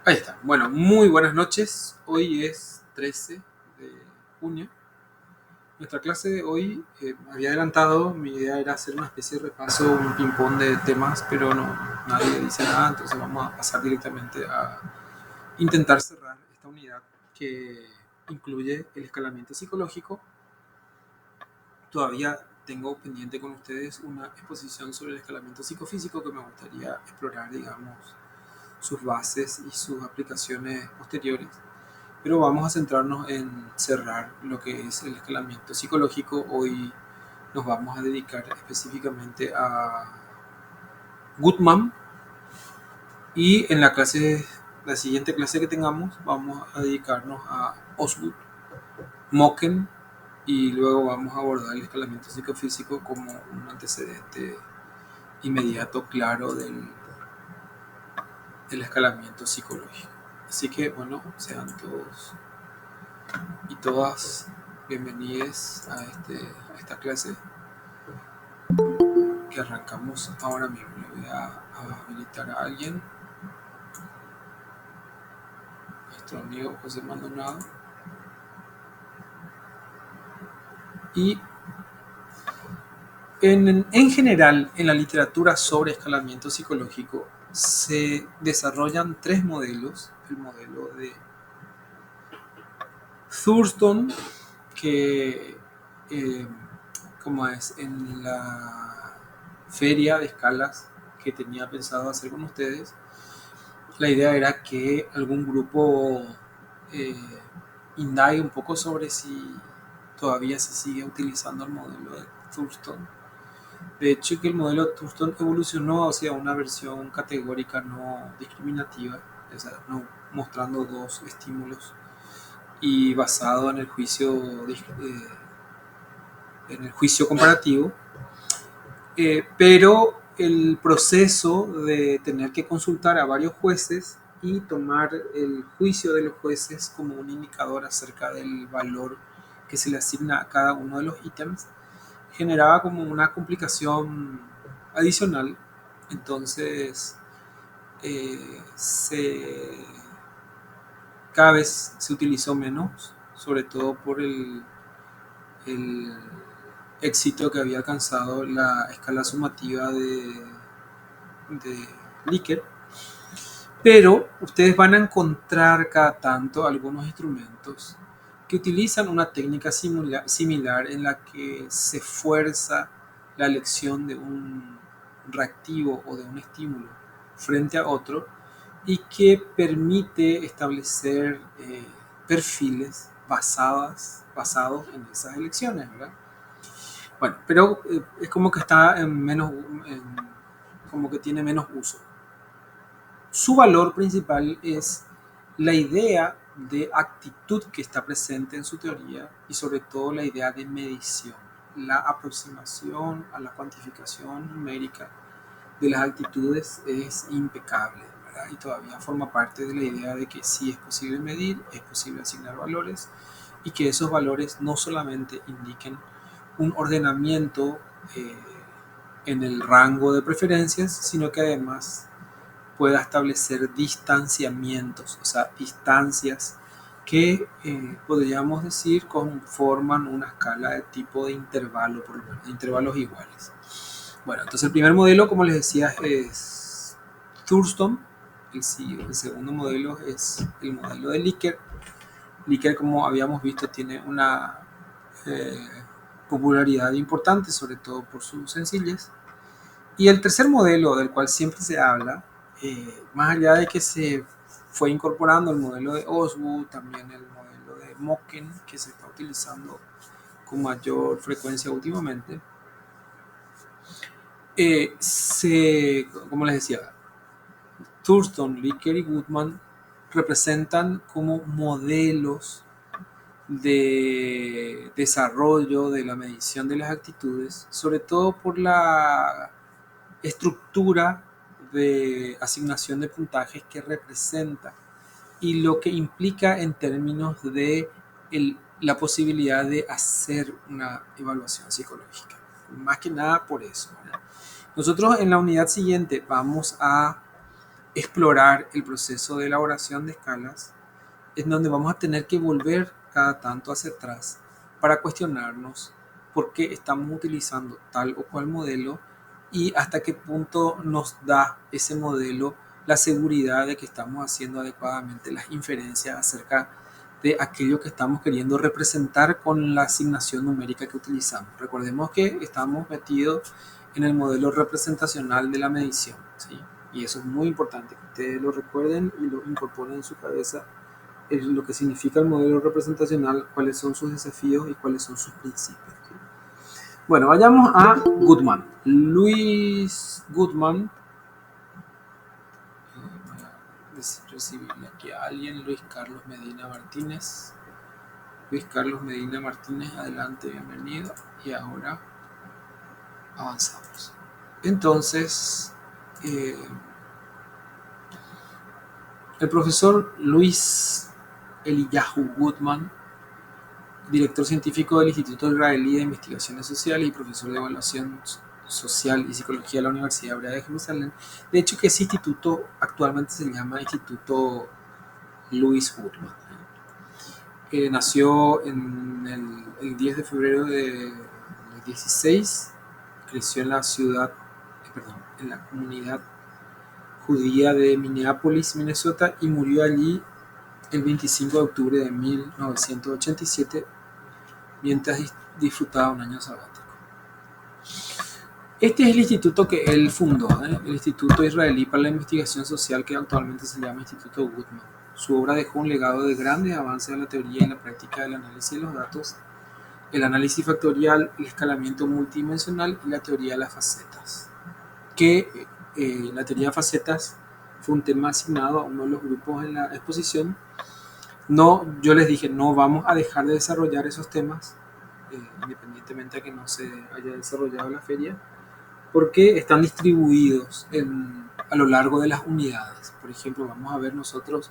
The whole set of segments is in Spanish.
Ahí está. Bueno, muy buenas noches. Hoy es 13 de junio. Nuestra clase de hoy, había adelantado, mi idea era hacer una especie de repaso, un ping-pong de temas, pero no, nadie dice nada, entonces vamos a pasar directamente a intentar cerrar esta unidad que incluye el escalamiento psicológico. Todavía tengo pendiente con ustedes una exposición sobre el escalamiento psicofísico que me gustaría explorar, digamos, sus bases y sus aplicaciones posteriores. Pero vamos a centrarnos en cerrar lo que es el escalamiento psicológico. Hoy nos vamos a dedicar específicamente a Goodman y en la siguiente clase que tengamos vamos a dedicarnos a Osgood, Mocken y luego vamos a abordar el escalamiento psicofísico como un antecedente inmediato, claro, del escalamiento psicológico. Así que bueno, sean todos y todas bienvenidos a esta clase que arrancamos ahora mismo. Le voy a habilitar a alguien, nuestro amigo José Maldonado. Y en general, en la literatura sobre escalamiento psicológico se desarrollan tres modelos. El modelo de Thurston, que como es en la feria de escalas que tenía pensado hacer con ustedes, la idea era que algún grupo eh, indague un poco sobre si todavía se sigue utilizando el modelo de Thurston. De hecho, que el modelo de Thurston evolucionó hacia una versión categórica no discriminativa, o sea, no mostrando dos estímulos y basado en el juicio comparativo, pero el proceso de tener que consultar a varios jueces y tomar el juicio de los jueces como un indicador acerca del valor que se le asigna a cada uno de los ítems generaba como una complicación adicional. Entonces cada vez se utilizó menos, sobre todo por el éxito que había alcanzado la escala sumativa de Likert. Pero ustedes van a encontrar cada tanto algunos instrumentos que utilizan una técnica similar en la que se fuerza la elección de un reactivo o de un estímulo frente a otro y que permite establecer perfiles basados en esas elecciones, ¿verdad? Bueno, pero es como que está como que tiene menos uso. Su valor principal es la idea de actitud que está presente en su teoría y sobre todo la idea de medición, la aproximación a la cuantificación numérica de las actitudes es impecable, ¿verdad? Y todavía forma parte de la idea de que sí es posible medir, es posible asignar valores y que esos valores no solamente indiquen un ordenamiento en el rango de preferencias, sino que además pueda establecer distanciamientos, o sea, distancias que podríamos decir conforman una escala de tipo de intervalo, por lo menos, de intervalos iguales. Bueno, entonces el primer modelo, como les decía, es Thurston. El segundo modelo es el modelo de Likert. Likert, como habíamos visto, tiene una eh, popularidad importante, sobre todo por su sencillez. Y el tercer modelo del cual siempre se habla, más allá de que se fue incorporando el modelo de Osgood, también el modelo de Mocken, que se está utilizando con mayor frecuencia últimamente, como les decía, Thurston, Likert y Goodman representan como modelos de desarrollo de la medición de las actitudes, sobre todo por la estructura de asignación de puntajes que representa y lo que implica en términos de la posibilidad de hacer una evaluación psicológica. Más que nada por eso, ¿verdad? Nosotros en la unidad siguiente vamos a explorar el proceso de elaboración de escalas, en donde vamos a tener que volver cada tanto hacia atrás para cuestionarnos por qué estamos utilizando tal o cual modelo y hasta qué punto nos da ese modelo la seguridad de que estamos haciendo adecuadamente las inferencias acerca de aquello que estamos queriendo representar con la asignación numérica que utilizamos. Recordemos que estamos metidos en el modelo representacional de la medición, ¿sí? Y eso es muy importante, que ustedes lo recuerden y lo incorporen en su cabeza, lo que significa el modelo representacional, cuáles son sus desafíos y cuáles son sus principios. ¿Sí? Bueno, vayamos a Goodman. Luis Goodman. Voy a recibirle aquí a alguien. Luis Carlos Medina Martínez. Luis Carlos Medina Martínez, adelante, bienvenido. Y ahora avanzamos. Entonces, el profesor Luis Eliyahu Goodman, director científico del Instituto Israelí de Investigaciones Sociales y profesor de Evaluación Social y Psicología de la Universidad Hebrea de Jerusalén. De hecho, que ese instituto actualmente se llama Instituto Luis Goodman. Nació en el 10 de febrero de 16, creció en la ciudad, en la comunidad judía de Minneapolis, Minnesota, y murió allí el 25 de octubre de 1987 mientras disfrutaba un año sabático. Este es el instituto que él fundó, el Instituto Israelí para la Investigación Social, que actualmente se llama Instituto Goodman. Su obra dejó un legado de grandes avances en la teoría y la práctica del análisis de los datos, el análisis factorial, el escalamiento multidimensional y la teoría de las facetas. Que la teoría de facetas fue un tema asignado a uno de los grupos en la exposición. No, yo les dije, no vamos a dejar de desarrollar esos temas, independientemente de que no se haya desarrollado la feria, porque están distribuidos a lo largo de las unidades. Por ejemplo, vamos a ver nosotros,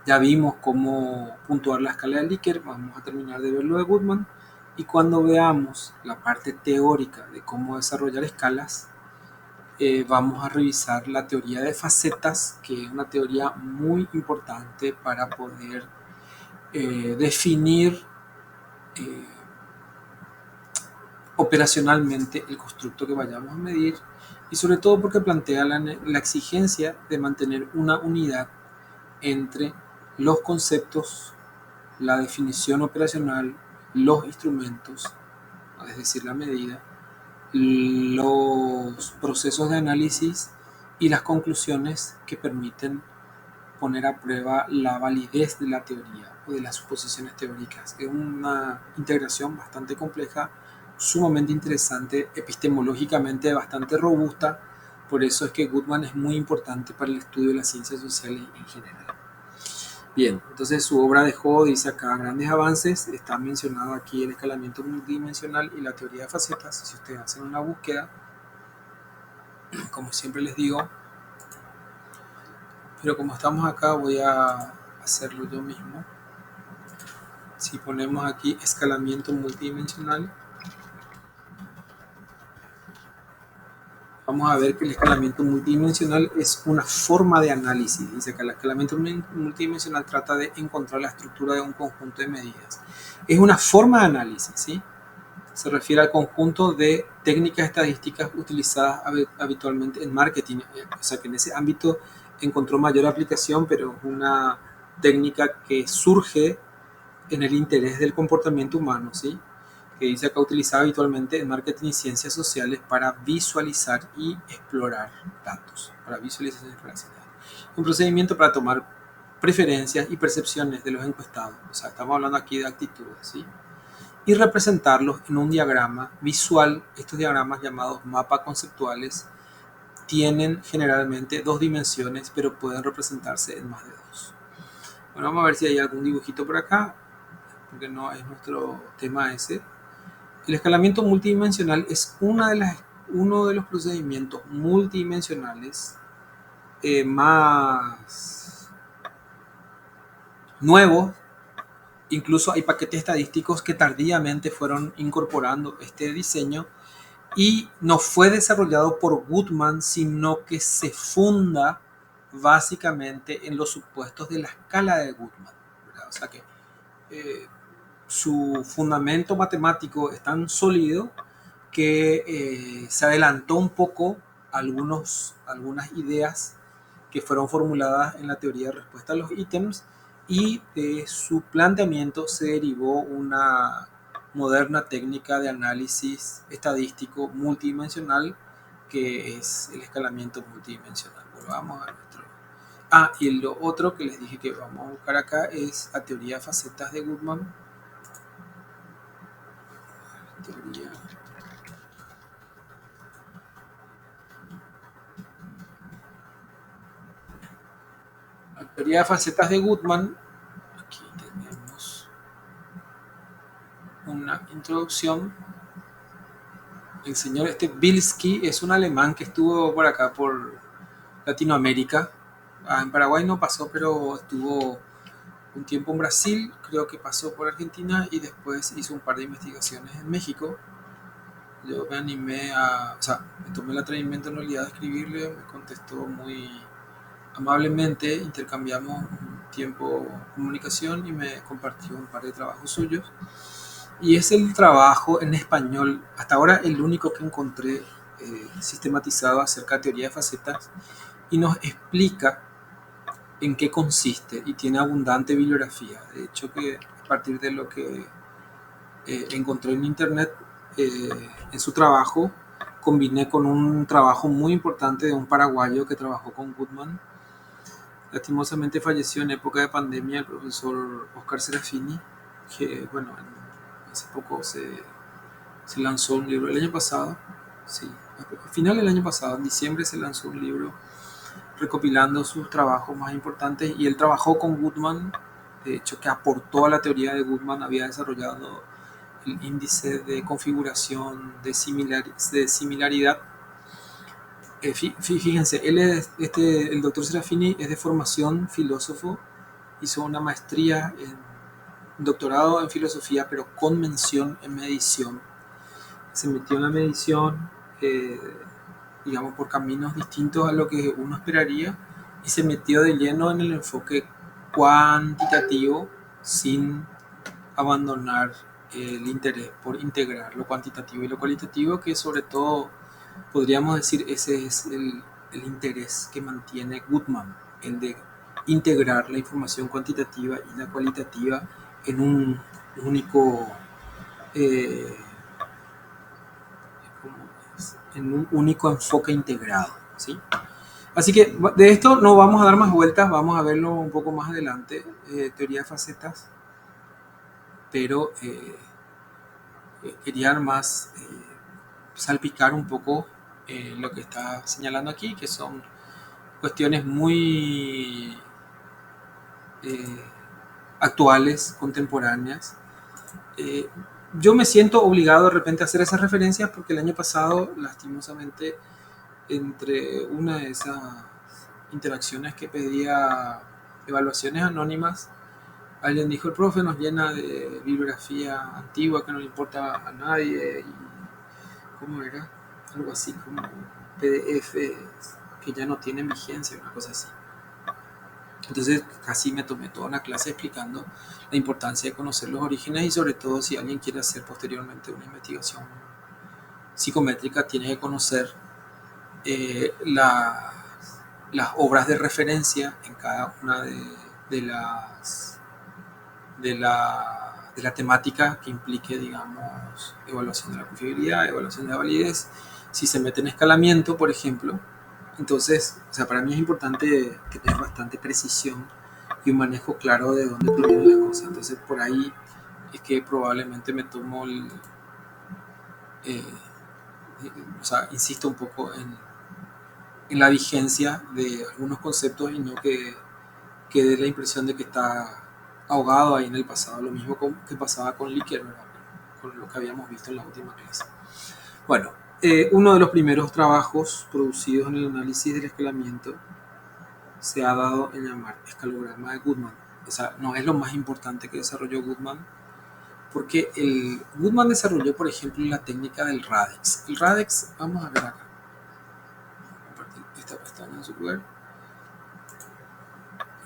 ya vimos cómo puntuar la escala de Likert, vamos a terminar de ver lo de Goodman, y cuando veamos la parte teórica de cómo desarrollar escalas, vamos a revisar la teoría de facetas, que es una teoría muy importante para poder definir operacionalmente el constructo que vayamos a medir, y sobre todo porque plantea la exigencia de mantener una unidad entre los conceptos, la definición operacional, los instrumentos, es decir, la medida, los procesos de análisis y las conclusiones que permiten poner a prueba la validez de la teoría o de las suposiciones teóricas. Es una integración bastante compleja, sumamente interesante, epistemológicamente bastante robusta. Por eso es que Goodman es muy importante para el estudio de las ciencias sociales en general. Bien, entonces su obra dejó, dice acá, grandes avances. Está mencionado aquí el escalamiento multidimensional y la teoría de facetas. Si ustedes hacen una búsqueda, como siempre les digo, pero como estamos acá voy a hacerlo yo mismo. Si ponemos aquí escalamiento multidimensional, vamos a ver que el escalamiento multidimensional es una forma de análisis. Dice que el escalamiento multidimensional trata de encontrar la estructura de un conjunto de medidas. Es una forma de análisis, ¿sí? Se refiere al conjunto de técnicas estadísticas utilizadas habitualmente en marketing. O sea que en ese ámbito encontró mayor aplicación, pero es una técnica que surge en el interés del comportamiento humano, ¿sí? Que dice acá utilizada habitualmente en marketing y ciencias sociales para visualizar y explorar datos, para visualización y exploración de datos. Un procedimiento para tomar preferencias y percepciones de los encuestados, o sea, estamos hablando aquí de actitudes, ¿sí? Y representarlos en un diagrama visual. Estos diagramas llamados mapas conceptuales tienen generalmente dos dimensiones, pero pueden representarse en más de dos. Bueno, vamos a ver si hay algún dibujito por acá, porque no es nuestro tema ese. El escalamiento multidimensional es uno de los procedimientos multidimensionales más nuevos. Incluso hay paquetes estadísticos que tardíamente fueron incorporando este diseño y no fue desarrollado por Goodman, sino que se funda básicamente en los supuestos de la escala de Goodman, ¿verdad? O sea que eh, su fundamento matemático es tan sólido que se adelantó un poco a algunas ideas que fueron formuladas en la teoría de respuesta a los ítems, y de su planteamiento se derivó una moderna técnica de análisis estadístico multidimensional, que es el escalamiento multidimensional. Bueno, vamos a nuestro... y lo otro que les dije que vamos a buscar acá es la teoría de facetas de Goodman. Teoría. La teoría de facetas de Goodman. Aquí tenemos una introducción. El señor Bilski es un alemán que estuvo por acá, por Latinoamérica. En Paraguay no pasó, pero estuvo un tiempo en Brasil, creo que pasó por Argentina y después hizo un par de investigaciones en México. Yo me animé o sea, me tomé el atrevimiento en realidad de escribirle, me contestó muy amablemente, intercambiamos un tiempo de comunicación y me compartió un par de trabajos suyos. Y es el trabajo en español, hasta ahora el único que encontré sistematizado acerca de teoría de facetas, y nos explica en qué consiste y tiene abundante bibliografía. De hecho, que a partir de lo que encontré en internet, en su trabajo, combiné con un trabajo muy importante de un paraguayo que trabajó con Goodman. Lastimosamente falleció en época de pandemia el profesor Oscar Serafini, que bueno, hace poco se lanzó un libro el año pasado, sí, al final del año pasado, en diciembre, se lanzó un libro recopilando sus trabajos más importantes, y él trabajó con Goodman, de hecho que aportó a la teoría de Goodman, había desarrollado el índice de configuración de similaridad. Fíjense, el doctor Serafini es de formación filósofo, hizo una maestría, un doctorado en filosofía, pero con mención en medición. Se metió en la medición, digamos, por caminos distintos a lo que uno esperaría, y se metió de lleno en el enfoque cuantitativo sin abandonar el interés por integrar lo cuantitativo y lo cualitativo, que sobre todo podríamos decir ese es el interés que mantiene Goodman, el de integrar la información cuantitativa y la cualitativa en un único eh, en un único enfoque integrado, ¿sí? Así que de esto no vamos a dar más vueltas, vamos a verlo un poco más adelante, teoría de facetas, pero quería más salpicar un poco lo que está señalando aquí, que son cuestiones muy eh, actuales, contemporáneas. Eh, yo me siento obligado de repente a hacer esas referencias porque el año pasado, lastimosamente, entre una de esas interacciones que pedía evaluaciones anónimas, alguien dijo: el profe nos llena de bibliografía antigua que no le importa a nadie, y ¿cómo era? Algo así como PDF que ya no tienen vigencia, una cosa así. Entonces casi me tomé toda una clase explicando la importancia de conocer los orígenes, y sobre todo si alguien quiere hacer posteriormente una investigación psicométrica tiene que conocer las obras de referencia en cada una de las de la temática que implique, digamos, evaluación de la confiabilidad, evaluación de la validez. Si se mete en escalamiento, por ejemplo, entonces, o sea, para mí es importante que tenga bastante precisión y un manejo claro de dónde provienen las cosas. Entonces, por ahí es que probablemente me tomo eh, o sea, insisto un poco en la vigencia de algunos conceptos, y no que dé la impresión de que está ahogado ahí en el pasado, lo mismo que pasaba con Licker, ¿verdad? Con lo que habíamos visto en la última clase. Bueno, uno de los primeros trabajos producidos en el análisis del escalamiento se ha dado en llamar escalograma de Goodman. O sea, no es lo más importante que desarrolló Goodman, porque Goodman desarrolló, por ejemplo, la técnica del Radex. El Radex, vamos a ver acá, compartir esta pestaña en su lugar.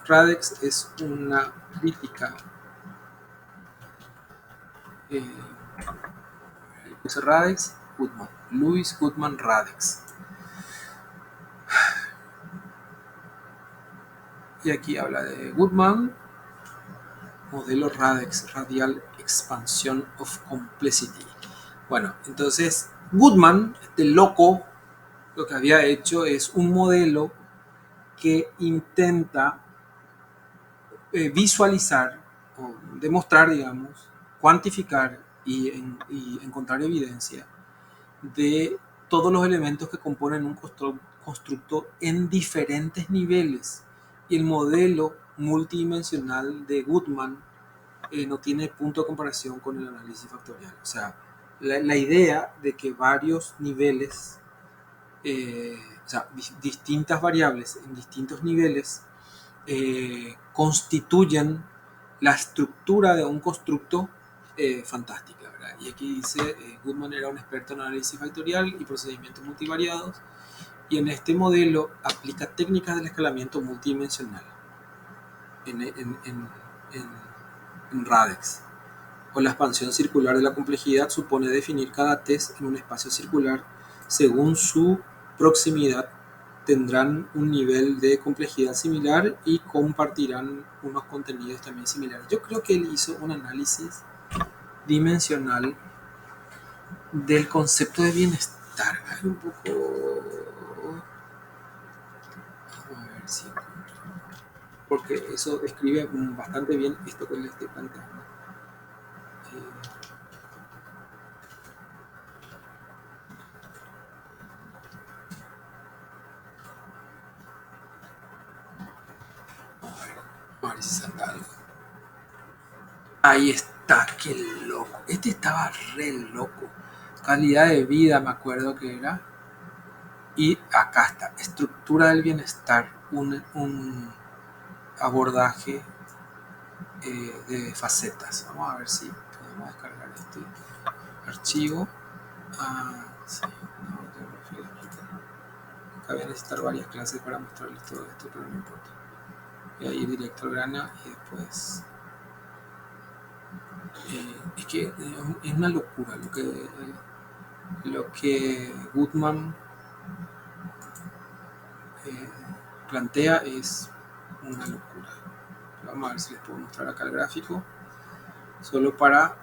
Radex es una crítica. Radex, Goodman. Louis Goodman Radex. Y aquí habla de Goodman, modelo Radex, Radial Expansion of Complexity. Bueno, entonces Goodman, este loco, lo que había hecho es un modelo que intenta visualizar o demostrar, digamos, cuantificar y encontrar evidencia de todos los elementos que componen un constructo en diferentes niveles. Y el modelo multidimensional de Goodman no tiene punto de comparación con el análisis factorial. O sea, la idea de que varios niveles, o sea, distintas variables en distintos niveles constituyen la estructura de un constructo fantástica, ¿verdad? Y aquí dice, Goodman era un experto en análisis factorial y procedimientos multivariados, y en este modelo aplica técnicas del escalamiento multidimensional en Radex. O la expansión circular de la complejidad supone definir cada test en un espacio circular según su proximidad. Tendrán un nivel de complejidad similar y compartirán unos contenidos también similares. Yo creo que él hizo un análisis dimensional del concepto de bienestar. Un poco... Vamos a ver si... Porque eso describe bastante bien esto que le estoy planteando. A ver si salta algo. Ahí está, qué loco. Este estaba re loco. Calidad de vida, me acuerdo que era. Y acá está, estructura del bienestar, un abordaje de facetas. Vamos a ver si podemos descargar este archivo. Sí, no, acá voy a necesitar varias clases para mostrarles todo esto, pero no importa. Voy a ir directo al grano y después... es que es una locura lo que Goodman plantea, es una locura. Vamos a ver si les puedo mostrar acá el gráfico, solo para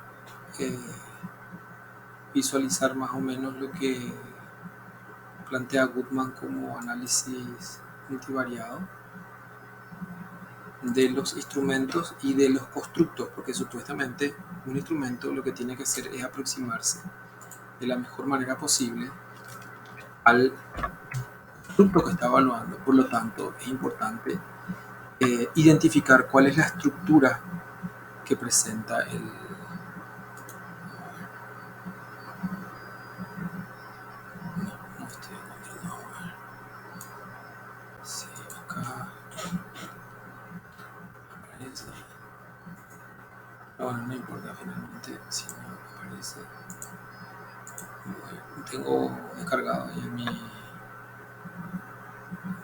visualizar más o menos lo que plantea Goodman como análisis multivariado de los instrumentos y de los constructos, porque supuestamente un instrumento lo que tiene que hacer es aproximarse de la mejor manera posible al constructo que está evaluando. Por lo tanto, es importante identificar cuál es la estructura que presenta el... No estoy encontrando ahora. Sí, acá aparece. Bueno, no importa finalmente si no aparece. Tengo descargado ahí en mi...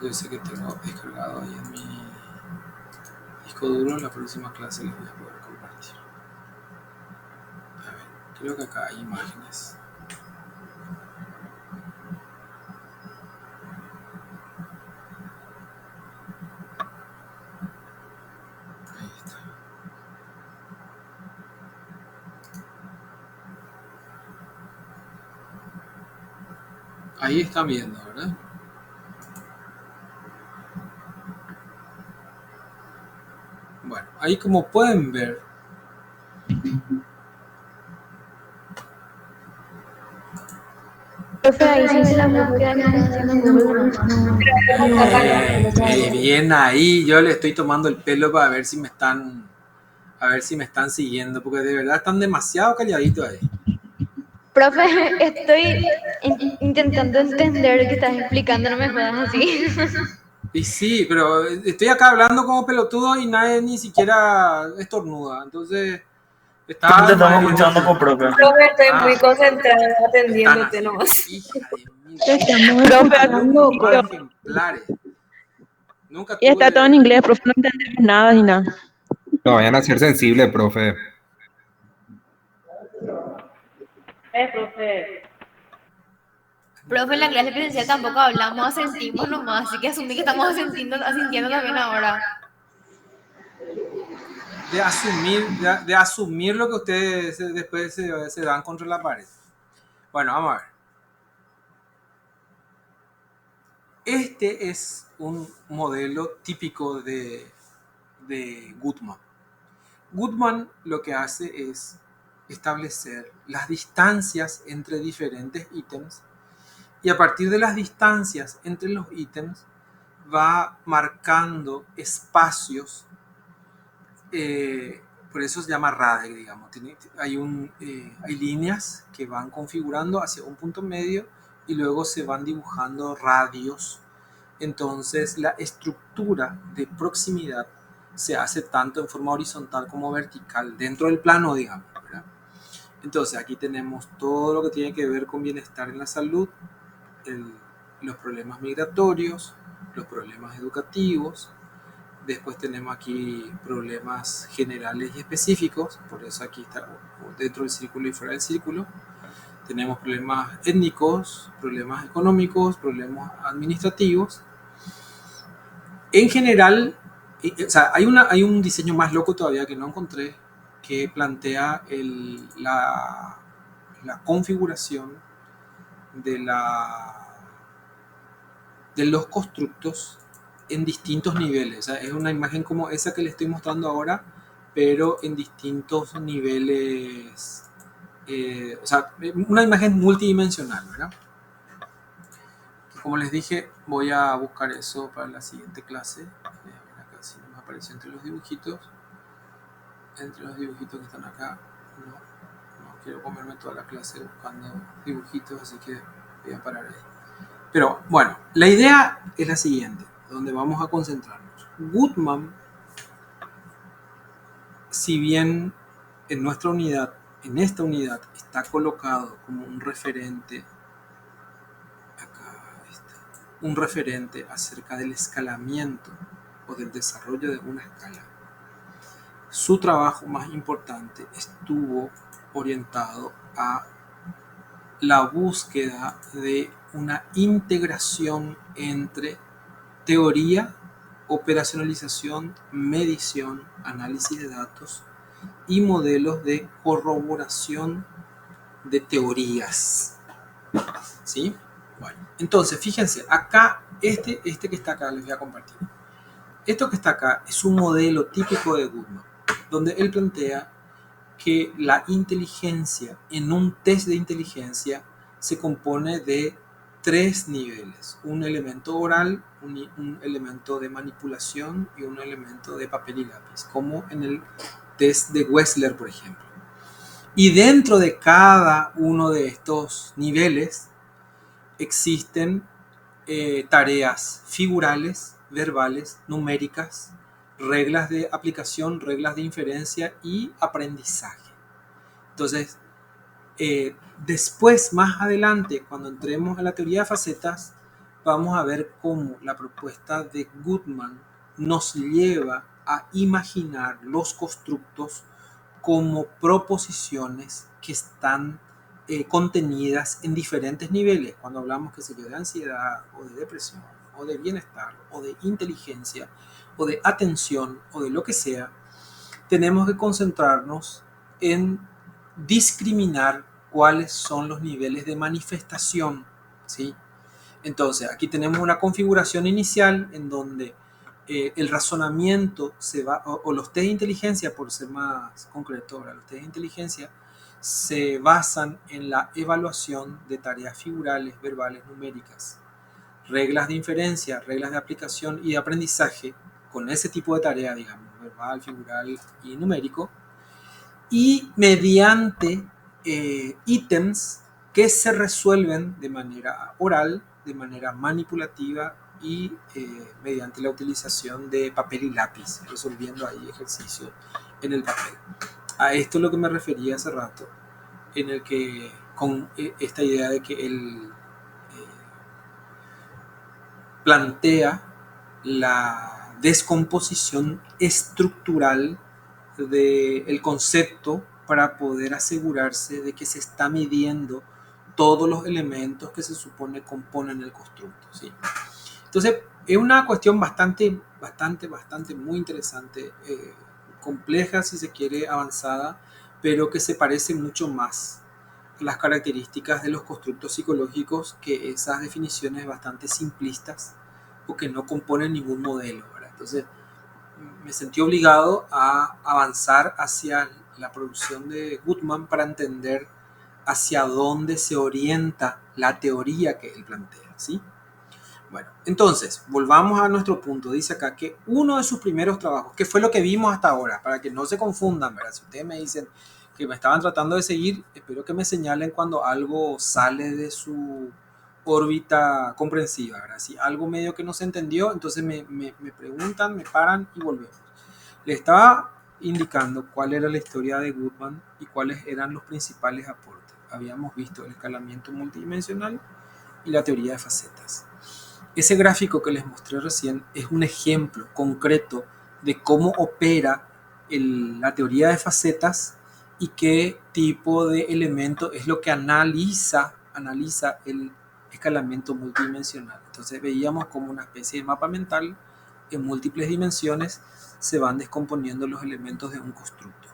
Yo sé que tengo descargado ahí en mi disco duro. En la próxima clase les voy a poder compartir. A ver, creo que acá hay imágenes. Ahí está. Ahí están viendo, ¿verdad? Bueno, ahí como pueden ver, Profe, ahí se hizo la búsqueda que estás haciendo en Google Maps. bien ahí, yo le estoy tomando el pelo para ver si me están, a ver si me están siguiendo, porque de verdad están demasiado calladitos ahí. Profe, estoy intentando entender qué estás explicando, no me jodas así. Y sí, pero estoy acá hablando como pelotudo y nadie ni siquiera estornuda, entonces está... Te estamos escuchando por propio. Profe, estoy muy concentrada atendiéndote están nomás. hija de mil. Te estamos escuchando, Ejemplares. Nunca Y está todo en tuve... inglés, profe, no entendemos nada ni nada. No vayan a ser sensibles, profe. Profe. Profe, en la clase presencial tampoco hablamos, asentimos nomás, así que asumí que estamos asintiendo también ahora. De asumir lo que ustedes después se dan contra la pared. Bueno, vamos a ver. Este es un modelo típico de Goodman. Goodman lo que hace es establecer las distancias entre diferentes ítems y a partir de las distancias entre los ítems va marcando espacios, por eso se llama radix, digamos. Hay líneas que van configurando hacia un punto medio y luego se van dibujando radios. Entonces la estructura de proximidad se hace tanto en forma horizontal como vertical dentro del plano, digamos, ¿verdad? Entonces aquí tenemos todo lo que tiene que ver con bienestar en la salud, los problemas migratorios, los problemas educativos. Después tenemos aquí problemas generales y específicos, por eso aquí está dentro del círculo y fuera del círculo. Tenemos problemas étnicos, problemas económicos, problemas administrativos. En general, o sea, hay un diseño más loco todavía que no encontré, que plantea la configuración de, de los constructos en distintos niveles. O sea, es una imagen como esa que le estoy mostrando ahora, pero en distintos niveles. O sea, una imagen multidimensional, ¿verdad? Como les dije, voy a buscar eso para la siguiente clase. Acá sí me apareció entre los dibujitos. Entre los dibujitos que están acá. No quiero comerme toda la clase buscando dibujitos, así que voy a parar ahí. Pero bueno, la idea es la siguiente, donde vamos a concentrarnos. Goodman, si bien en nuestra unidad, en esta unidad, está colocado como un referente, acá está, un referente acerca del escalamiento o del desarrollo de una escala, su trabajo más importante estuvo orientado a la búsqueda de una integración entre teoría, operacionalización, medición, análisis de datos y modelos de corroboración de teorías. ¿Sí? Bueno, entonces, fíjense, acá, este que está acá, les voy a compartir. Esto que está acá es un modelo típico de Goodman, donde él plantea que la inteligencia, en un test de inteligencia, se compone de tres niveles: un elemento oral, un elemento de manipulación y un elemento de papel y lápiz, como en el test de Wechsler, por ejemplo. Y dentro de cada uno de estos niveles existen tareas figurales, verbales, numéricas, reglas de aplicación, reglas de inferencia y aprendizaje. Entonces, después, más adelante, cuando entremos a la teoría de facetas, vamos a ver cómo la propuesta de Goodman nos lleva a imaginar los constructos como proposiciones que están contenidas en diferentes niveles. Cuando hablamos, qué sé yo, de ansiedad o de depresión o de bienestar o de inteligencia o de atención o de lo que sea, tenemos que concentrarnos en discriminar cuáles son los niveles de manifestación, ¿sí? Entonces, aquí tenemos una configuración inicial en donde el razonamiento se va, o los test de inteligencia, por ser más concreto, ahora, los test de inteligencia se basan en la evaluación de tareas figurales, verbales, numéricas, reglas de inferencia, reglas de aplicación y de aprendizaje con ese tipo de tarea, digamos, verbal, figural y numérico, y mediante ítems que se resuelven de manera oral, de manera manipulativa y mediante la utilización de papel y lápiz, resolviendo ahí ejercicios en el papel. A esto es lo que me refería hace rato, en el que con esta idea de que él plantea la descomposición estructural del concepto para poder asegurarse de que se está midiendo todos los elementos que se supone componen el constructo, ¿sí? Entonces, es una cuestión bastante muy interesante, compleja si se quiere, avanzada, pero que se parece mucho más a las características de los constructos psicológicos que esas definiciones bastante simplistas o que no componen ningún modelo, ¿verdad? Entonces, me sentí obligado a avanzar hacia la producción de Goodman para entender hacia dónde se orienta la teoría que él plantea, ¿sí? Bueno, entonces, volvamos a nuestro punto. Dice acá que uno de sus primeros trabajos, que fue lo que vimos hasta ahora, para que no se confundan, ¿verdad? Si ustedes me dicen que me estaban tratando de seguir, espero que me señalen cuando algo sale de su órbita comprensiva, ¿verdad? Si algo medio que no se entendió, entonces me preguntan, me paran y volvemos. Le estaba indicando cuál era la historia de Goodman y cuáles eran los principales aportes. Habíamos visto el escalamiento multidimensional y la teoría de facetas. Ese gráfico que les mostré recién es un ejemplo concreto de cómo opera la teoría de facetas y qué tipo de elemento es lo que analiza el escalamiento multidimensional. Entonces veíamos como una especie de mapa mental en múltiples dimensiones se van descomponiendo los elementos de un constructo.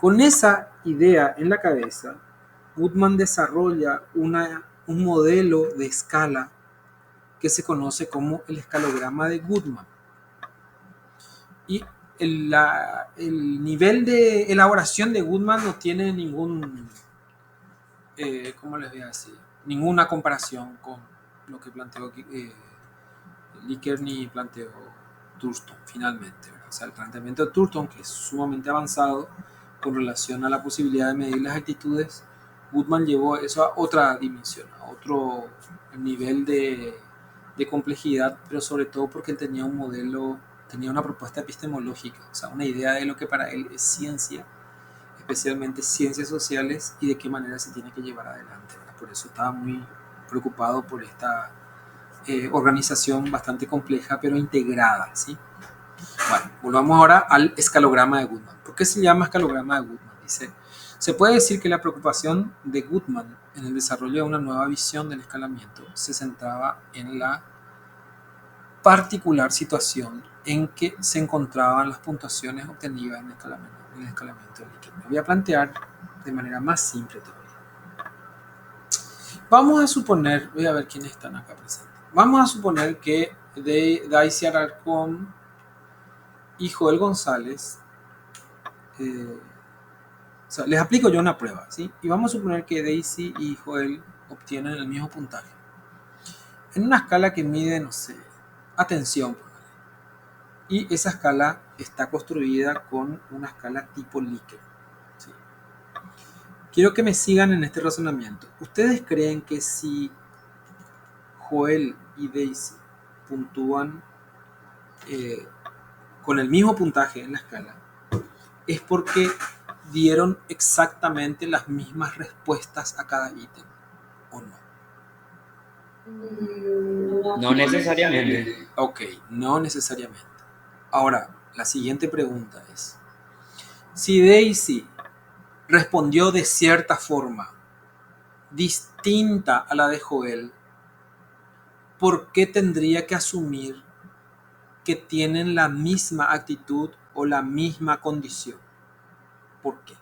Con esa idea en la cabeza, Goodman desarrolla un modelo de escala que se conoce como el escalograma de Goodman. Y el nivel de elaboración de Goodman no tiene ¿cómo les voy a decir? Ninguna comparación con lo que planteó Likert ni planteó Thurston finalmente, ¿verdad? O sea, el planteamiento de Thurston, que es sumamente avanzado con relación a la posibilidad de medir las actitudes, Goodman llevó eso a otra dimensión, a otro nivel de complejidad, pero sobre todo porque él tenía un modelo, tenía una propuesta epistemológica, o sea, una idea de lo que para él es ciencia, especialmente ciencias sociales y de qué manera se tiene que llevar adelante, ¿verdad? Por eso estaba muy preocupado por esta organización bastante compleja pero integrada, ¿sí? Bueno, volvamos ahora al escalograma de Goodman. ¿Por qué se llama escalograma de Goodman? Dice, se puede decir que la preocupación de Goodman en el desarrollo de una nueva visión del escalamiento se centraba en la particular situación en que se encontraban las puntuaciones obtenidas en el escalamiento de Likert. Me voy a plantear de manera más simple todavía. Vamos a suponer, voy a ver quiénes están acá presentes. Vamos a suponer que Daisy Alarcón y Joel González, o sea, les aplico yo una prueba, ¿sí? Y vamos a suponer que Daisy y Joel obtienen el mismo puntaje. En una escala que mide, no sé, atención. Y esa escala está construida con una escala tipo Likert, ¿sí? Quiero que me sigan en este razonamiento. ¿Ustedes creen que si Joel y Daisy puntúan con el mismo puntaje en la escala, es porque dieron exactamente las mismas respuestas a cada ítem, o no? No necesariamente. Ok, no necesariamente. Ahora, la siguiente pregunta es, si Daisy respondió de cierta forma, distinta a la de Joel, ¿por qué tendría que asumir que tienen la misma actitud o la misma condición? ¿Por qué?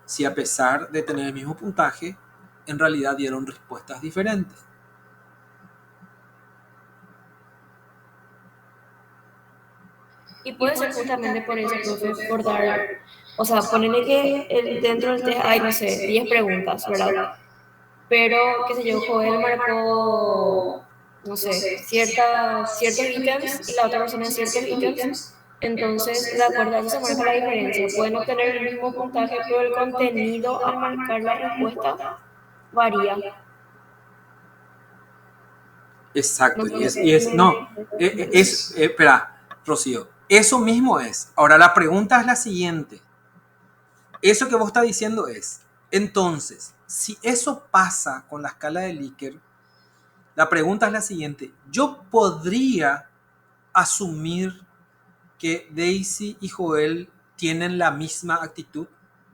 Si a pesar de tener el mismo puntaje, en realidad dieron respuestas diferentes. Y puede ser justamente por eso, profe, por dar, o sea, ponerle que dentro del test hay, no sé, 10 preguntas, ¿verdad? Pero, qué sé yo, Joel marcó, no sé, ciertos ítems y la otra persona ciertos ítems. Entonces, de acuerdo a eso se marca la diferencia. Pueden obtener el mismo puntaje, pero el contenido al marcar la respuesta varía. Exacto, espera, Rocío, eso mismo es. Ahora la pregunta es la siguiente. Eso que vos estás diciendo es, entonces, si eso pasa con la escala de Likert, La pregunta es la siguiente. ¿Yo podría asumir que Daisy y Joel tienen la misma actitud?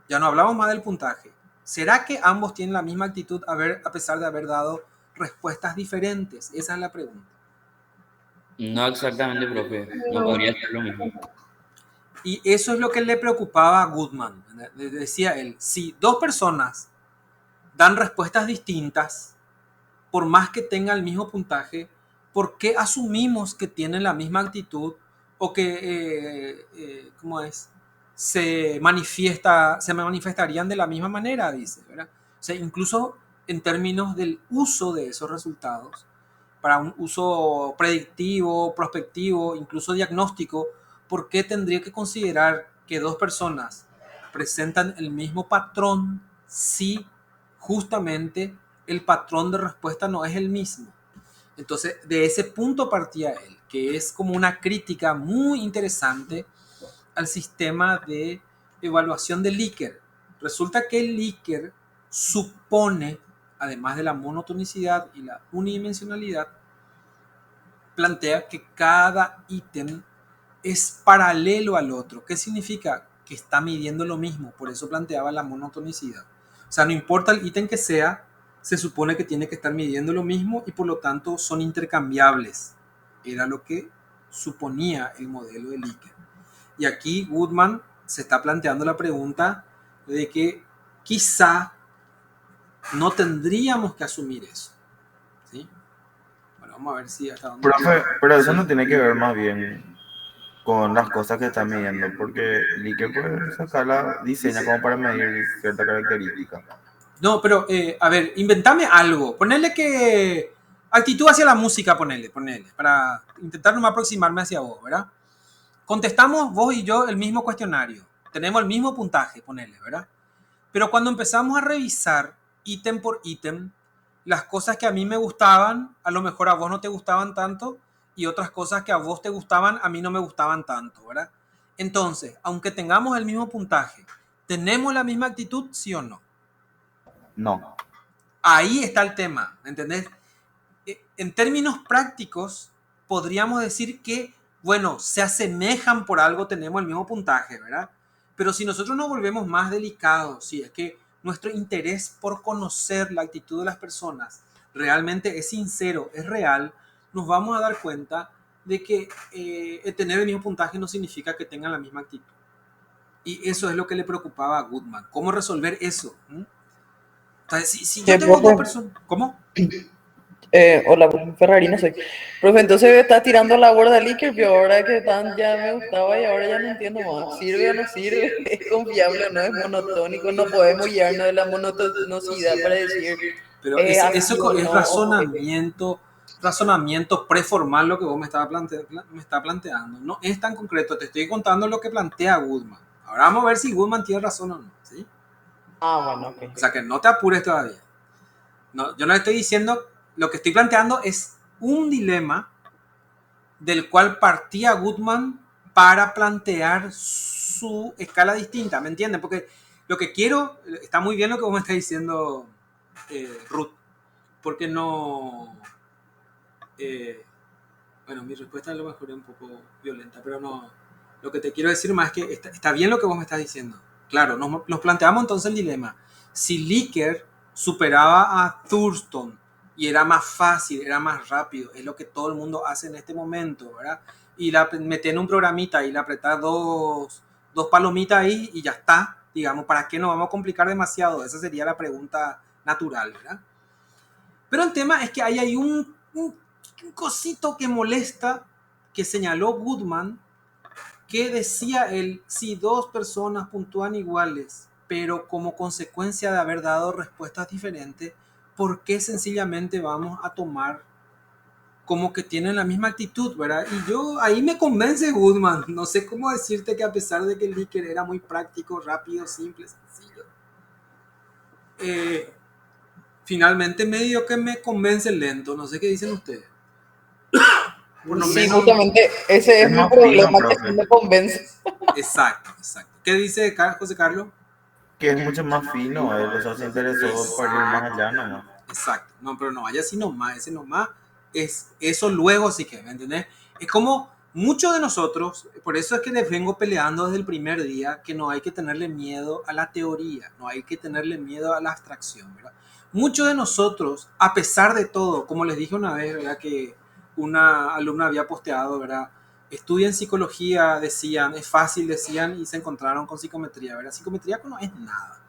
Ya no hablamos más del puntaje. ¿Será que ambos tienen la misma actitud a pesar de haber dado respuestas diferentes? Esa es la pregunta. No exactamente, profe. No podría ser lo mismo. Y eso es lo que le preocupaba a Goodman. Decía él, si dos personas dan respuestas distintas, por más que tengan el mismo puntaje, ¿por qué asumimos que tienen la misma actitud o que, ¿cómo es? Se manifestarían de la misma manera, dice, ¿verdad? O sea, incluso en términos del uso de esos resultados, para un uso predictivo, prospectivo, incluso diagnóstico, ¿por qué tendría que considerar que dos personas presentan el mismo patrón si justamente el patrón de respuesta no es el mismo? Entonces, de ese punto partía él, que es como una crítica muy interesante al sistema de evaluación de Likert. Resulta que el Likert supone, además de la monotonicidad y la unidimensionalidad, plantea que cada ítem es paralelo al otro. ¿Qué significa? Que está midiendo lo mismo, por eso planteaba la monotonicidad. O sea, no importa el ítem que sea, se supone que tiene que estar midiendo lo mismo y por lo tanto son intercambiables. Era lo que suponía el modelo de Likert. Y aquí Goodman se está planteando la pregunta de que quizá no tendríamos que asumir eso. ¿Sí? Bueno, vamos a ver si hasta dónde... Profe, pero eso no tiene que ver más bien con las cosas que está midiendo, porque Likert puede sacarla, diseña como para medir cierta característica. No, pero, a ver, inventame algo. Ponele que... Actitud hacia la música, ponele, para intentar no aproximarme hacia vos, ¿verdad? Contestamos vos y yo el mismo cuestionario. Tenemos el mismo puntaje, ponele, ¿verdad? Pero cuando empezamos a revisar ítem por ítem, las cosas que a mí me gustaban, a lo mejor a vos no te gustaban tanto, y otras cosas que a vos te gustaban, a mí no me gustaban tanto, ¿verdad? Entonces, aunque tengamos el mismo puntaje, ¿tenemos la misma actitud, sí o no? No. Ahí está el tema, ¿entendés? En términos prácticos, podríamos decir que, bueno, se asemejan por algo, tenemos el mismo puntaje, ¿verdad? Pero si nosotros nos volvemos más delicados, si es que nuestro interés por conocer la actitud de las personas realmente es sincero, es real, nos vamos a dar cuenta de que tener el mismo puntaje no significa que tengan la misma actitud. Y eso es lo que le preocupaba a Goodman. ¿Cómo resolver eso? Entonces, si yo tengo dos personas... ¿Cómo? Hola, profe Ferrarina soy. Profe, entonces está tirando la borda de Likert, pero ahora que tan ya me gustaba y ahora ya no entiendo más. ¿Sirve o no sirve? ¿Es confiable o no? ¿Es monotónico? No podemos guiarnos de la monotonosidad para decir... Pero eso es no, razonamiento preformal lo que vos me estás planteando. No es tan concreto, te estoy contando lo que plantea Goodman. Ahora vamos a ver si Goodman tiene razón o no, ¿sí? Bueno, ok. O sea, que no te apures todavía. No, yo no estoy diciendo, lo que estoy planteando es un dilema del cual partía Goodman para plantear su escala distinta, ¿me entienden? Porque lo que quiero, está muy bien lo que vos me estás diciendo, Ruth, porque no... bueno, mi respuesta a lo mejor es un poco violenta, pero no... Lo que te quiero decir más es que está bien lo que vos me estás diciendo. Claro, nos planteamos entonces el dilema. Si Likert superaba a Thurston y era más fácil, era más rápido, es lo que todo el mundo hace en este momento, ¿verdad? Y meter en un programita y le apretar dos palomitas ahí y ya está, digamos, ¿para qué nos vamos a complicar demasiado? Esa sería la pregunta natural, ¿verdad? Pero el tema es que hay un cosito que molesta, que señaló Goodman, que decía él, si dos personas puntúan iguales, pero como consecuencia de haber dado respuestas diferentes, ¿por qué sencillamente vamos a tomar como que tienen la misma actitud, ¿verdad? Y yo, ahí me convence Goodman. No sé cómo decirte que a pesar de que el Likert era muy práctico, rápido, simple, sencillo, finalmente medio que me convence lento. No sé qué dicen ustedes. Por lo menos... justamente ese es mi problema, que no me convence. Exacto. ¿Qué dice José Carlos? Que es mucho más fino, o sea, se interesó por ir más allá nomás. Exacto, no, pero no vaya así nomás, ese nomás es eso luego sí que, ¿me entendés? Es como muchos de nosotros, por eso es que les vengo peleando desde el primer día, que no hay que tenerle miedo a la teoría, no hay que tenerle miedo a la abstracción, ¿verdad? Muchos de nosotros, a pesar de todo, como les dije una vez, ¿verdad? Que una alumna había posteado, ¿verdad? Estudian psicología, decían, es fácil, decían, y se encontraron con psicometría, ¿verdad? Psicometría no es nada.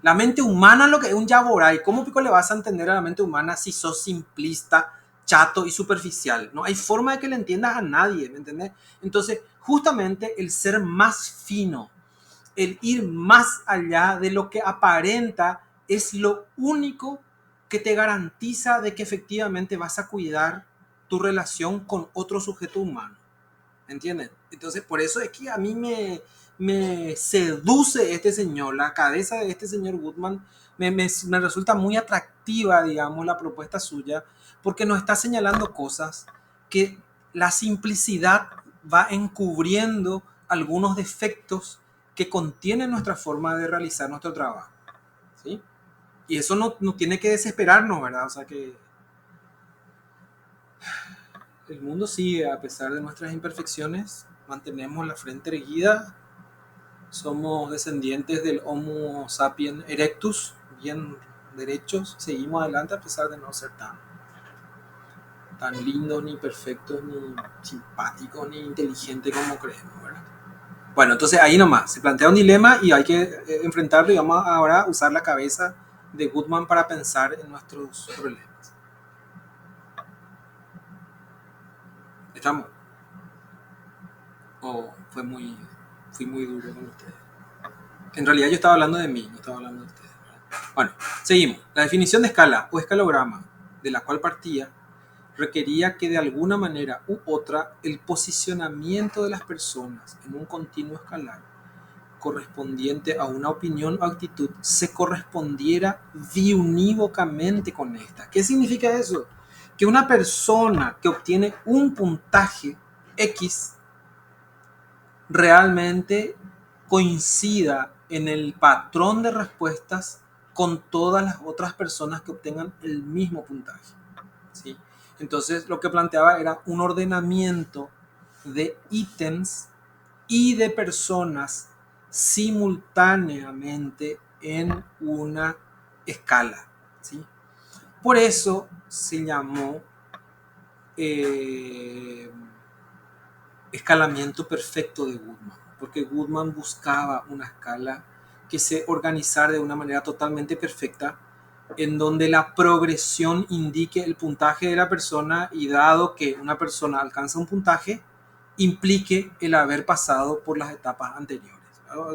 La mente humana lo que es un yaboray. ¿Cómo pico le vas a entender a la mente humana si sos simplista, chato y superficial? No hay forma de que le entiendas a nadie, ¿me entendés? Entonces, justamente el ser más fino, el ir más allá de lo que aparenta, es lo único que te garantiza de que efectivamente vas a cuidar tu relación con otro sujeto humano. ¿Entienden? Entonces, por eso es que a mí me seduce este señor, la cabeza de este señor Goodman, me resulta muy atractiva, digamos, la propuesta suya, porque nos está señalando cosas que la simplicidad va encubriendo algunos defectos que contiene nuestra forma de realizar nuestro trabajo, ¿sí? Y eso no tiene que desesperarnos, ¿verdad? O sea que el mundo sigue a pesar de nuestras imperfecciones, mantenemos la frente erguida, somos descendientes del Homo sapiens erectus, bien derechos, seguimos adelante a pesar de no ser tan lindos, ni perfectos, ni simpáticos, ni inteligentes como creemos, ¿verdad? Bueno, entonces ahí nomás, se plantea un dilema y hay que enfrentarlo y vamos ahora a usar la cabeza de Goodman para pensar en nuestros problemas. ¿Estamos? ¿O fui muy duro con ustedes? En realidad yo estaba hablando de mí, no estaba hablando de ustedes. Bueno, seguimos. La definición de escala o escalograma de la cual partía requería que de alguna manera u otra el posicionamiento de las personas en un continuo escalar correspondiente a una opinión o actitud se correspondiera biunívocamente con esta. ¿Qué significa eso? Que una persona que obtiene un puntaje X realmente coincida en el patrón de respuestas con todas las otras personas que obtengan el mismo puntaje, ¿sí? Entonces lo que planteaba era un ordenamiento de ítems y de personas simultáneamente en una escala, ¿sí? Por eso se llamó escalamiento perfecto de Goodman, porque Goodman buscaba una escala que se organizara de una manera totalmente perfecta, en donde la progresión indique el puntaje de la persona y dado que una persona alcanza un puntaje, implique el haber pasado por las etapas anteriores.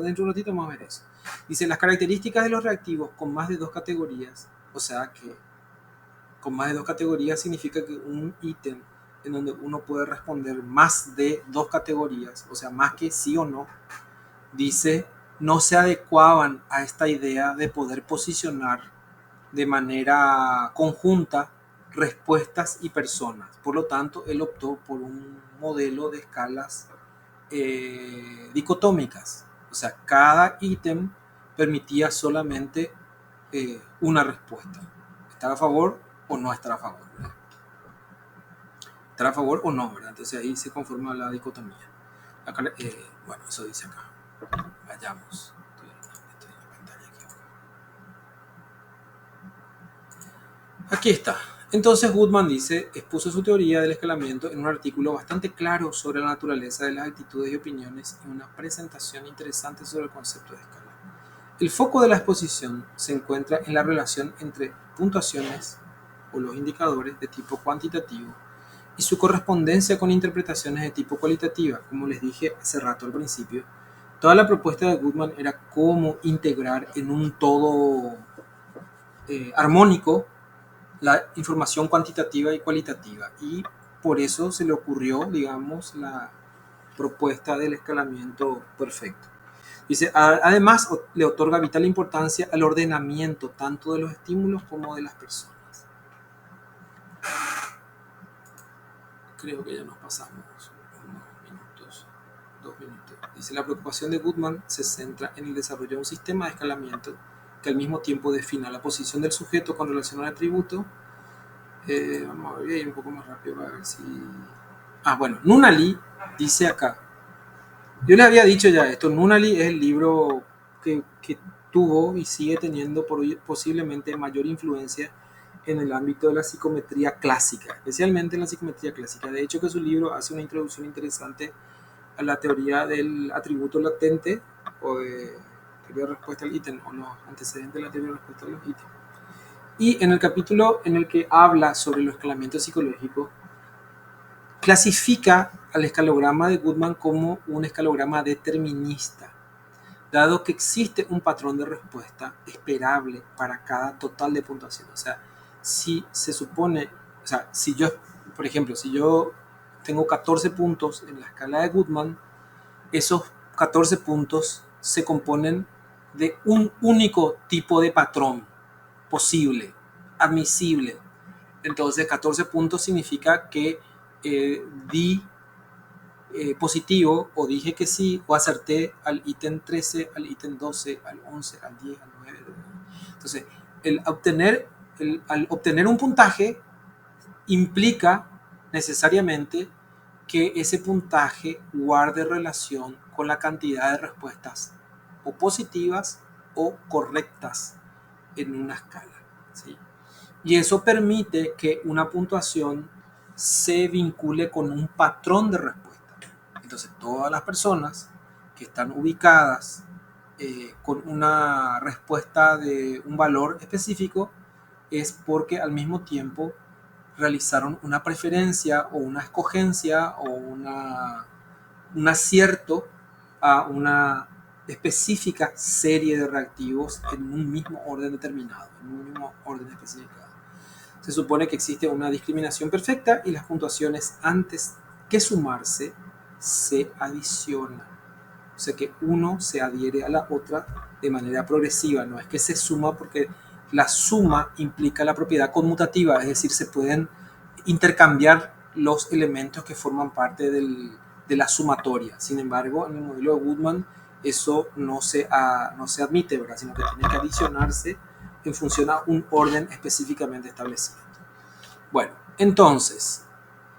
Dentro de un ratito vamos a ver eso. Dice, las características de los reactivos con más de 2 categorías, o sea que con más de 2 categorías significa que un ítem en donde uno puede responder más de 2 categorías, o sea, más que sí o no, dice, no se adecuaban a esta idea de poder posicionar de manera conjunta respuestas y personas. Por lo tanto, él optó por un modelo de escalas dicotómicas. O sea, cada ítem permitía solamente una respuesta. ¿Estar a favor o no estar a favor? ¿Verdad? ¿Estar a favor o no? ¿Verdad? Entonces ahí se conforma la dicotomía. Bueno, eso dice acá. Vayamos. Estoy en la pantalla aquí. Aquí está. Entonces Goodman dice, expuso su teoría del escalamiento en un artículo bastante claro sobre la naturaleza de las actitudes y opiniones y una presentación interesante sobre el concepto de escala. El foco de la exposición se encuentra en la relación entre puntuaciones o los indicadores de tipo cuantitativo y su correspondencia con interpretaciones de tipo cualitativa. Como les dije hace rato al principio, toda la propuesta de Goodman era cómo integrar en un todo armónico la información cuantitativa y cualitativa, y por eso se le ocurrió, digamos, la propuesta del escalamiento perfecto. Dice, además le otorga vital importancia al ordenamiento tanto de los estímulos como de las personas. Creo que ya nos pasamos unos minutos, 2 minutos. Dice, la preocupación de Goodman se centra en el desarrollo de un sistema de escalamiento que al mismo tiempo defina la posición del sujeto con relación al atributo Vamos a ver, voy a ir un poco más rápido para ver si... Bueno, Nunnally dice acá. Yo les había dicho ya esto, Nunnally es el libro que tuvo y sigue teniendo posiblemente mayor influencia en el ámbito de la psicometría clásica, especialmente en la psicometría clásica. De hecho, que su libro hace una introducción interesante a la teoría del atributo latente o de teoría de respuesta al ítem o los antecedentes de la teoría de respuesta a los ítems. Y en el capítulo en el que habla sobre los escalamientos psicológicos, clasifica al escalograma de Goodman como un escalograma determinista, dado que existe un patrón de respuesta esperable para cada total de puntuación. O sea, si se supone, o sea, si yo, por ejemplo, si yo tengo 14 puntos en la escala de Goodman, esos 14 puntos se componen de un único tipo de patrón posible, admisible. Entonces, 14 puntos significa que di positivo o dije que sí o acerté al ítem 13, al ítem 12, al 11, al 10, al 9. Entonces, al obtener un puntaje implica necesariamente que ese puntaje guarde relación con la cantidad de respuestas o positivas o correctas en una escala, ¿sí? Y eso permite que una puntuación se vincule con un patrón de respuesta. Entonces, todas las personas que están ubicadas con una respuesta de un valor específico es porque al mismo tiempo realizaron una preferencia o una escogencia o un acierto a una específica serie de reactivos en un mismo orden determinado, en un mismo orden especificado. Se supone que existe una discriminación perfecta y las puntuaciones antes que sumarse se adicionan. O sea que uno se adhiere a la otra de manera progresiva, no es que se suma porque la suma implica la propiedad conmutativa, es decir, se pueden intercambiar los elementos que forman parte de la sumatoria. Sin embargo, en el modelo de Goodman eso no se admite, ¿verdad? Sino que tiene que adicionarse en función a un orden específicamente establecido. Bueno, entonces,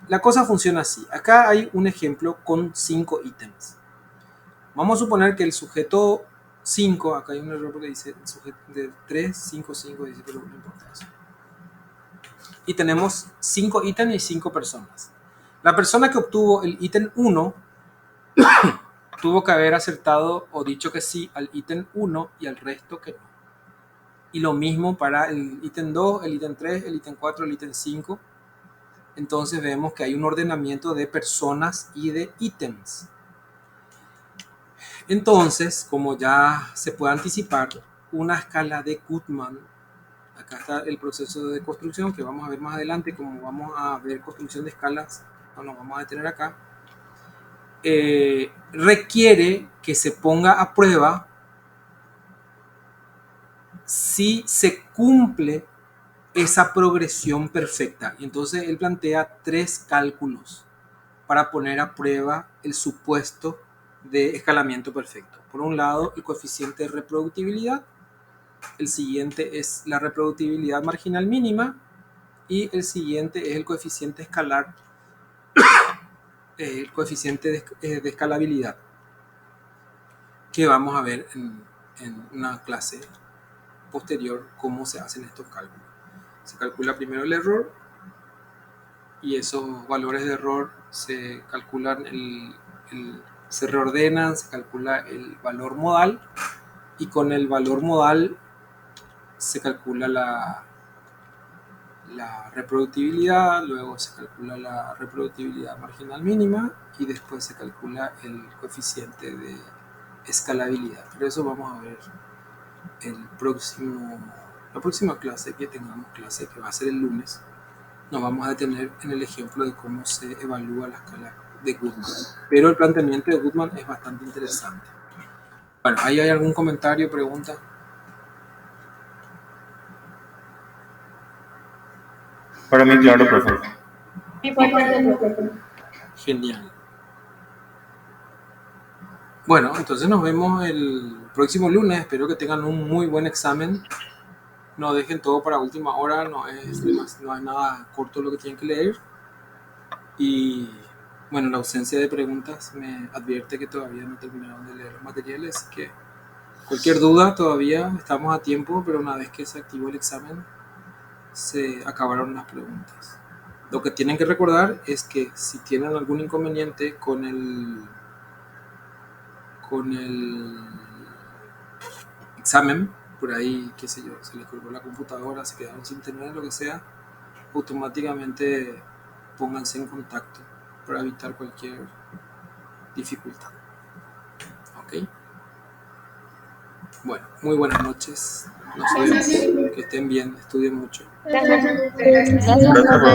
la cosa funciona así. Acá hay un ejemplo con 5 ítems. Vamos a suponer que el sujeto 5, acá hay un error porque dice el sujeto de 3, 5, 5, dice, pero no importa eso. Y tenemos 5 ítems y 5 personas. La persona que obtuvo el ítem 1 tuvo que haber acertado o dicho que sí al ítem 1 y al resto que no. Y lo mismo para el ítem 2, el ítem 3, el ítem 4, el ítem 5. Entonces vemos que hay un ordenamiento de personas y de ítems. Entonces, como ya se puede anticipar, una escala de Goodman, acá está el proceso de construcción que vamos a ver más adelante, como vamos a ver construcción de escalas, no nos vamos a detener acá, requiere que se ponga a prueba si se cumple esa progresión perfecta. Entonces él plantea 3 cálculos para poner a prueba el supuesto de escalamiento perfecto. Por un lado, el coeficiente de reproductibilidad, el siguiente es la reproductibilidad marginal mínima y el siguiente es el coeficiente escalar, el coeficiente de escalabilidad, que vamos a ver en una clase posterior cómo se hacen estos cálculos. Se calcula primero el error y esos valores de error se calculan, se reordenan, se calcula el valor modal y con el valor modal se calcula la reproductibilidad, luego se calcula la reproductibilidad marginal mínima y después se calcula el coeficiente de escalabilidad. Pero eso vamos a ver la próxima clase que tengamos clase, que va a ser el lunes. Nos vamos a detener en el ejemplo de cómo se evalúa la escala de Goodman. Pero el planteamiento de Goodman es bastante interesante. Bueno, ¿ahí hay algún comentario, pregunta? Para mí, claro, profe. Genial. Bueno, entonces nos vemos el próximo lunes. Espero que tengan un muy buen examen. No dejen todo para última hora, no es nada corto lo que tienen que leer. Y bueno, la ausencia de preguntas me advierte que todavía no terminaron de leer los materiales, así que cualquier duda todavía estamos a tiempo, pero una vez que se activó el examen se acabaron las preguntas. Lo que tienen que recordar es que si tienen algún inconveniente con el examen, por ahí, qué sé yo, se les colgó la computadora, se quedaron sin internet, lo que sea, automáticamente pónganse en contacto para evitar cualquier dificultad. ¿Ok? Bueno, muy buenas noches. Nos vemos. Que estén bien, estudien mucho. Gracias. Gracias, Gracias, profe. profe.